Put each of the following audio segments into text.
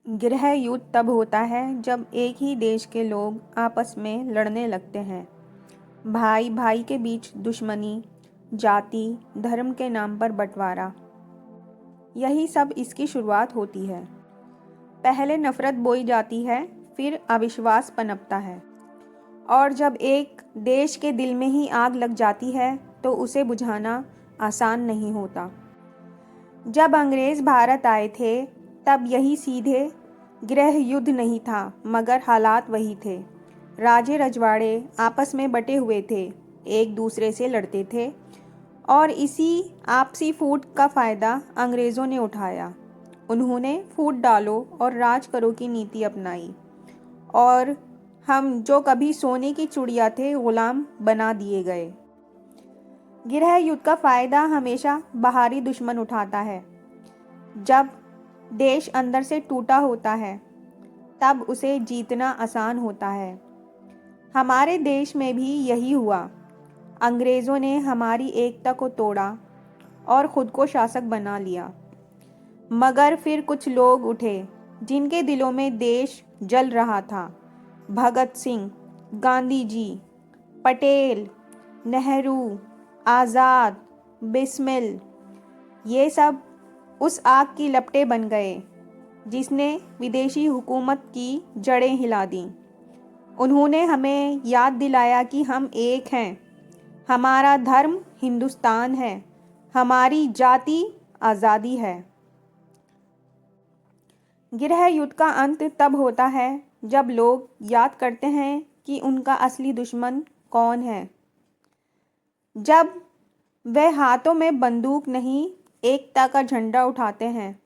गृह युद्ध तब होता है जब एक ही देश के लोग आपस में लड़ने लगते हैं। भाई भाई के बीच दुश्मनी, जाति धर्म के नाम पर बंटवारा, यही सब इसकी शुरुआत होती है। पहले नफरत बोई जाती है, फिर अविश्वास पनपता है, और जब एक देश के दिल में ही आग लग जाती है तो उसे बुझाना आसान नहीं होता। जब अंग्रेज भारत आए थे तब यही सीधे गृह युद्ध नहीं था, मगर हालात वही थे। राजे रजवाड़े आपस में बटे हुए थे, एक दूसरे से लड़ते थे, और इसी आपसी फूट का फ़ायदा अंग्रेज़ों ने उठाया। उन्होंने फूट डालो और राज करो की नीति अपनाई, और हम जो कभी सोने की चिड़िया थे गुलाम बना दिए गए। गृह युद्ध का फ़ायदा हमेशा बाहरी दुश्मन उठाता है। जब देश अंदर से टूटा होता है तब उसे जीतना आसान होता है। हमारे देश में भी यही हुआ। अंग्रेज़ों ने हमारी एकता को तोड़ा और ख़ुद को शासक बना लिया। मगर फिर कुछ लोग उठे जिनके दिलों में देश जल रहा था। भगत सिंह, गांधी जी, पटेल, नेहरू, आज़ाद, बिस्मिल, ये सब उस आग की लपटें बन गए जिसने विदेशी हुकूमत की जड़ें हिला दीं। उन्होंने हमें याद दिलाया कि हम एक हैं, हमारा धर्म हिंदुस्तान है, हमारी जाति आज़ादी है। गृह युद्ध का अंत तब होता है जब लोग याद करते हैं कि उनका असली दुश्मन कौन है। जब वे हाथों में बंदूक नहीं, एकता का झंडा उठाते हैं,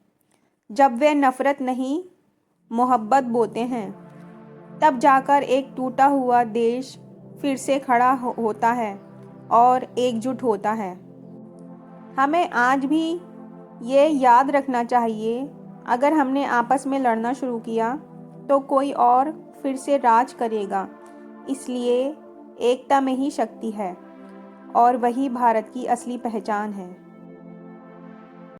जब वे नफ़रत नहीं, मोहब्बत बोते हैं, तब जाकर एक टूटा हुआ देश फिर से खड़ा होता है और एकजुट होता है। हमें आज भी ये याद रखना चाहिए, अगर हमने आपस में लड़ना शुरू किया तो कोई और फिर से राज करेगा। इसलिए एकता में ही शक्ति है, और वही भारत की असली पहचान है।